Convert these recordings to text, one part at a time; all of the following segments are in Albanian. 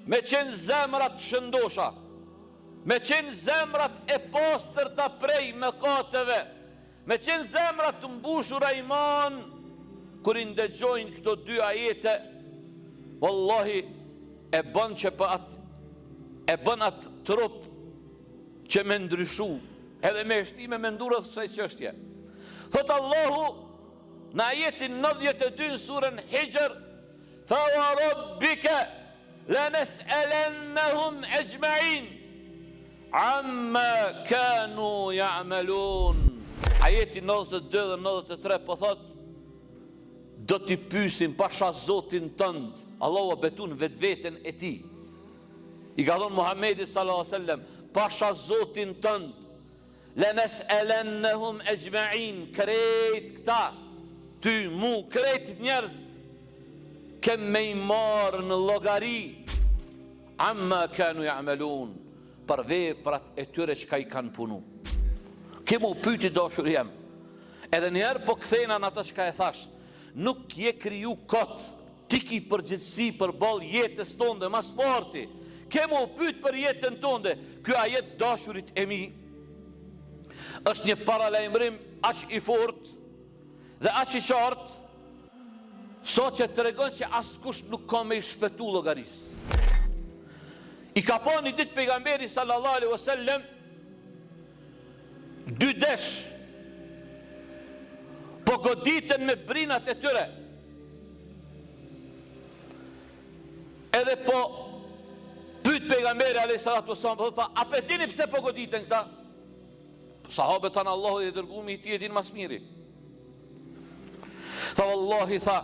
me qenë zemrat shëndosha, me qenë zemrat e pastërta prej mëkateve, me qenë zemrat të mbushura iman, kur i ndëgjojnë këto dy ajete, wallahi e bën që për atë trup që me ndryshu, edhe me shtime me ndurët kësaj çështje. Thot Allahu në ajetin 92 në surën Hijr, fa wa rabbika lanas'alannahum ajma'in amma kanu ya'malun. Ajeti 92 dhe 93 po thot, do t'i pyesim pasha Zotin tënd. Allahu betun vetveten e tij. I ka thonë Muhamedi sallallahu alaihi wasallam, pasha Zotin tënd, lanas'alannahum ajma'in, krejt këta, ty, mu, krejt njerëz, kem me i marë në llogari, amma kanu ya'malun, për veprat e tyre që ka i kanë punu. Kemu pyti dashur jam, edhe njerë po kthena në atë që ka e thash, nuk je kriju kot, ti ki përgjithësi për ball jetës tonde, mas parti, kemu pyet për jetën tonde, ky ajet dashurit e mi, është një paralajmërim aq i fortë dhe aq i qartë, sot që tregon që askush nuk ka me i shpëtu llogarisë. I ka pa një ditë pejgamberi sallallahu alaihi wasallam dy desh po goditen me brinat e tyre, edhe po pyet pejgamberi alayhi salatu wasallam, thotë, a pe dini pse po goditen këta? Sahabët thanë, Allahu dhe dërgumi i tij e din mas miri. Tha wallahi, tha,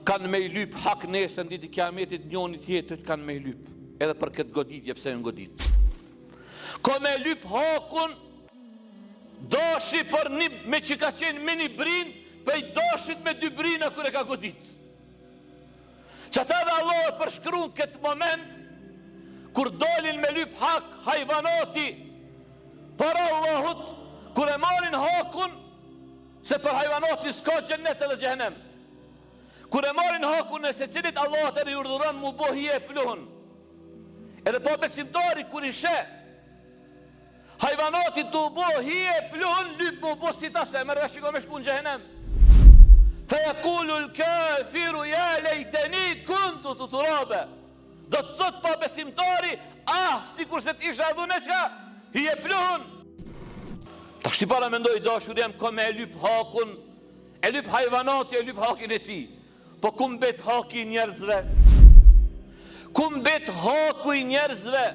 kanë me i lyp hak nesër ditë e kiametit, njëri tjetrit kanë me i lyp, edhe për këtë goditje pse në godit. Ka me lyp hakun dashi për një me që ka qenë me një brin, për i dashit me dy brina kër e ka godit. Që ta dhe Allah e përshkruan këtë moment, kur dolin me lyp hak hajvanati për Allahut, kur e marin hakun, se për hajvanati s'ka gjennet edhe gjehenem, kur e marin hakun e se cilit Allah të riurduran mu bo hije e pluhun, edhe po besimtari kur i she hajvanati të bo hije e pluhun, lyp mu bo si ta se mërë shiko me shku në gjehenem. Fejakullu l'kafiru ja lejteni kuntu të turabe. Do të thot pa besimtari, si kur se t'isha dhune qka, hi e pluhun. Ta shti para mendoj dashur jam, ka me e lyp hakun, e lyp hajvanati, e lyp hakin e ti. Po kum bet haki njerëzve? Kum bet haku i njerëzve?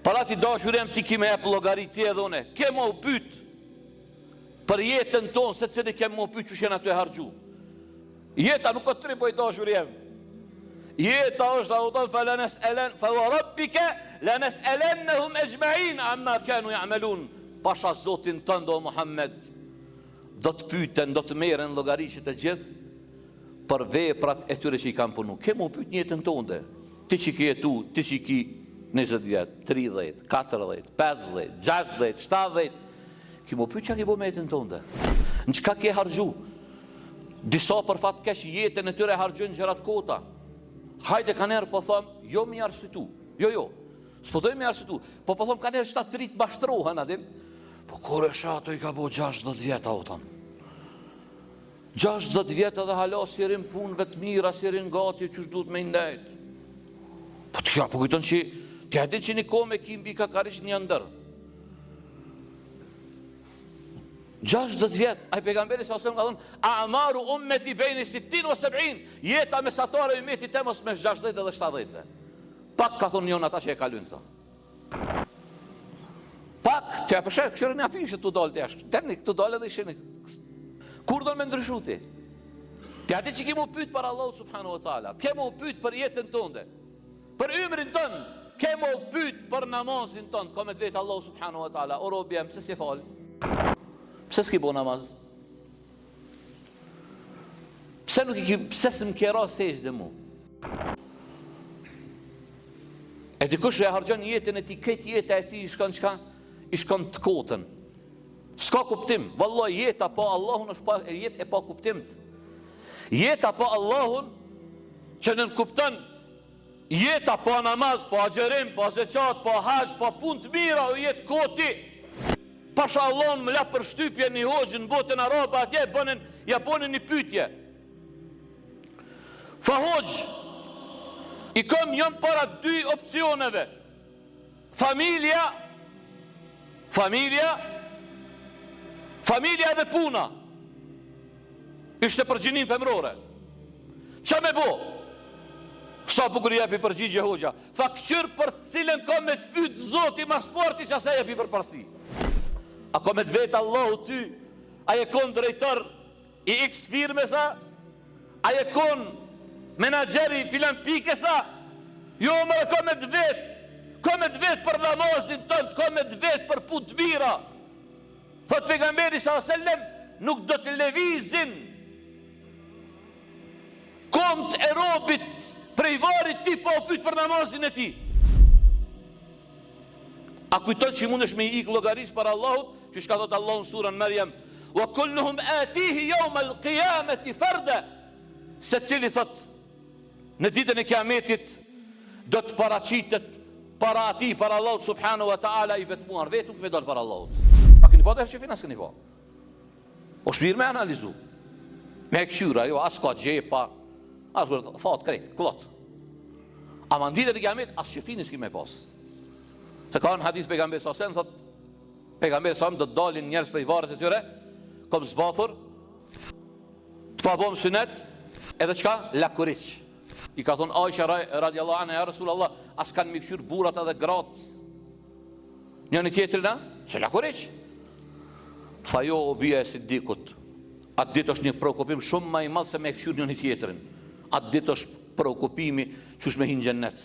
Para ti dashur jam, ti ki me e llogarit ti edhe une, ke ma u pyt për jetën tonë, se cili kemë më pyet që shenë aty e hargju. Jeta nuk o të tripoj dashur jem. Jeta është, Allahu thonë, fa wa rabbika lanas'alannahum ajma'in amma kanu ya'malun. Pasha Zotin tënd o Muhammed, do të pyeten, do të merren llogaritë të gjithë për veprat e tyre që i kanë punu. Kemë më pyet jetën tonë. Ti që ki jetu, ti që ki 20 vjet, 30, 40, 50, 60, 70, ki më pyet që ki bo me jetën tonë. Në qka ke hargju? Disa për fat kesh jetën e tyre hargjën gjërat kota. Hajde ka njerë po thëmë, jo më arsitu. Jo, s'po dojmë me arsitu. Po thëmë ka njerë 7 rrit bashtrohen, adim. Po kore shato i ka bo 60 vjeta o thëmë. 60 vjeta dhe hala si rin punëve të mira, si rin gati, që është duhet me ndajt. Po të kja, po kujton që, të jedin që një kome ki mbi ka karish një ndër. 60 vjet, ai pejgamberi sa ka thonë, a'maru ummeti bejni 60 o 70, jeta mesatare i umetit tem ose me 60 edhe 70. Pak ka thonë njën ata që e kalujnë këta. Pak, të e përshek, këshërë një afishë të dollë të jashkë, terni të dollë edhe isheni. Kur do në me ndryshu ti? Të ati që ki mu pyt për Allah subhanu wa ta'ala, ke mu pyt për jetën tënde, për ymrin tënë, ke mu pyt për namazin tënë, ka me të vetë Allah subhanu wa ta'ala, o robi jam, pëse si falë? Pse s'ki bo namaz? Pse s'm kera sejsh dhe mu? E dikush e hargjon jetën e ti, këtë jetë e ti i shkon qka? I shkon të kotën. S'ka kuptim. Vallaj, jeta pa Allahun është jetë e pa kuptimt. Jeta pa Allahun që nën kupton jeta pa namaz, pa agjerim, pa zeqat, pa haq, pa pun të mira, o jetë koti. Pasha Allahun më la për shtypje një hoxhë në botën arabe atje, japonin një pytje. Fa hoxhë, i kom jam para dy opcioneve. Familja dhe puna. Ishte përgjinin femrore. Qa me bo? Sa bukur jepi përgjigje hoxha. Tha këqyr për cilën ka me të pyt zoti mas sporti që asa jepi për parsi. A ka me të vetë Allahu ty? A je kon drejtor i X firme sa? A je kon menageri filan pike sa? Jo më ka me të vetë. Ka me të vetë për namazin tënd, ka me të vetë për punë të mira. Thot pejgamberi sallallahu alajhi wasallam, nuk do të lëvizin komt e robit prej varit ti pa u pyet për namazin e ti. A kujton që mundesh me i ikë llogarisë për Allahut, që shka thot Allahu në surën Maryam, wa kulluhum atihi yawm al-qiyamati farda, secili thot në ditën e Kiametit do të paraqitet para ati, para Allahut subhanahu wa taala i vetmuar, vetëm me dal para Allahut. A keni pa që finas keni pa? O shpirë me analizu. Me këshyra, jo, as ka gjepa, as kërë, thot, krejt, klot. A ma në ditën e Kiamet, as që finis ki me pas. Se ka në hadith pejgamber sasen, thot, pejgamber sasen do të dalin njerës për i varët e tyre, kom zbathur, të pa bom sunet, edhe qka? Lakuriq. I ka thonë Aisha radiallahu anha, ja Rasulallah, as kanë mi këshyr burat edhe gratë. Njëni tjetërina, se lakuriq. Tha jo o bia e Sidikut, atë dit është një preokupim shumë ma i madhë se me këshyr njëni tjetërin. Atë dit është preokupimi që është me hinë gjennet.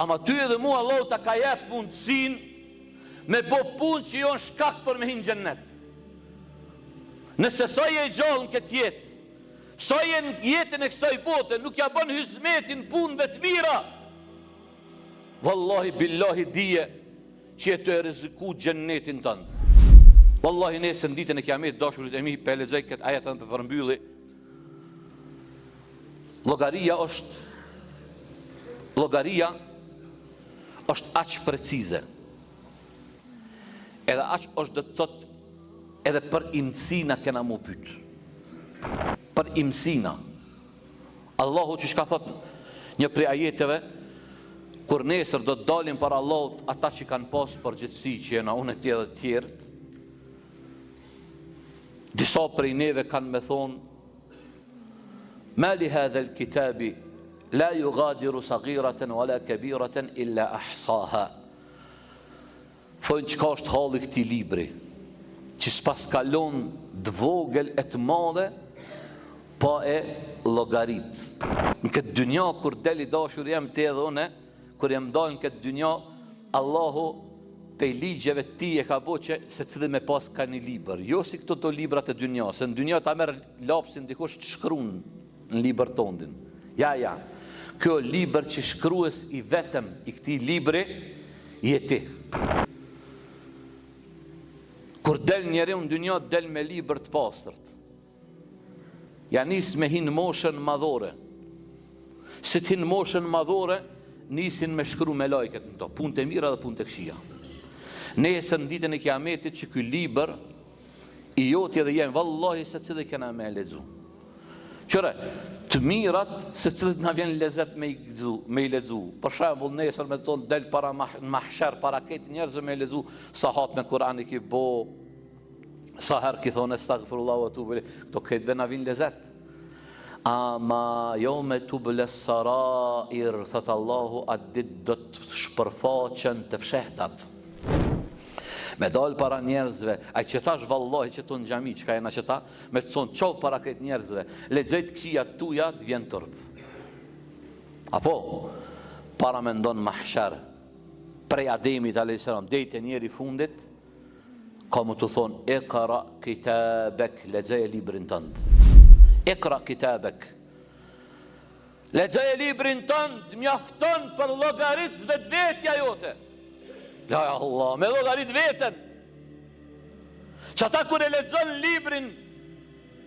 Ama ty edhe mu Allah ta ka jep mundësin me bo pun që jo në shkak për me hinë gjennet. Nëse sa je i gjallë në këtë jetë, sa jenë jetën e kësaj bote, nuk ja bën hizmetin punëve të mira, wallahi billahi dije që e të e riziku gjennetin tëndë. Wallahi nesër në ditën e Kiamet, dashurit e mi, pe lexoj këtë ajetën për përmbylli. Llogaria është aq precize. Edhe aq është dhe të thot, edhe për imësina kena mu pyt. Për imësina. Allahu që shka thot një prej ajeteve, kur nesër do të dalin për Allahut ata që kanë pas përgjithësi që jena unë e tje dhe tjertë, disa prej neve kanë me thonë, ma li hadha l-kitabi la yugadiru sagiraten wala kabiraten illa ahsaha. Thojnë qka është halli këti libri, që s'pas kalon dvogel e të madhe, pa e logarit. Në këtë dynja, kur deli dashur jem të edhe une, kur jem dojnë këtë dynja, Allahu pej ligjeve ti e ka bo që se cili me pas ka një liber. Jo si këto të librat e dynja, se në dynja ta merë lapsin dikush të shkrun në liber tondin. Ja. Kjo liber që shkrues i vetëm i këti libri, je ti. Kur del njeri në dynja, del me liber të pastërt. Ja nisë me hinë moshën madhore. Se të hinë moshën madhore, nisin me shkru me lajket në to, punë të mira dhe punë të këshia. Nesër në ditën e Kiametit që ky liber i joti edhe jenë, vallahi se cilë kena me lexu. Qëre, të mirat se cilët na vjen lezet me i lexu. Për shembull nesër me tonë del para mahsher, para këtë njerëzve me i lexu, sa hat me Kur'an i ki bo, sa herë ki thonë astaghfirullah wa tubu ilaihi, këto këtëve na vjen lezet. Ama jo me tubële sarair, thëtë Allahu, atë dit do të shpërfaqen të fshehtat. Me dalë para njerëzve, a i qëtash vallahi që të në gjami, që ka jena qëta, me të thonë qovë para këtë njerëzve, lexojt këqia tuja të vjen tërp. Apo, para me ndonë mahsher, prej Ademit a.s. dejtë e njeri fundit, ka mu të thonë, ikra kitabek, lexoj e librin tëndë. Ikra kitabek. Lexoj e librin tënd, mjafton për llogarit vetvetja jote. Ja Allah, me llogarit veten. Që ata kur e lexon librin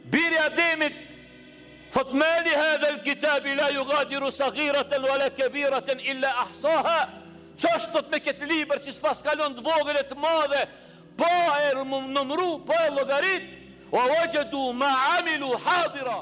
biri Ademit, Thot ma li hadha al-kitabi la yugadiru saghiratan wala kabiratan illa ahsaha. Ç'është thot me këtë libër që s'pas kalon të vogël e të madhe, po e numru, po e llogarit, wa wajadu ma amilu hadira.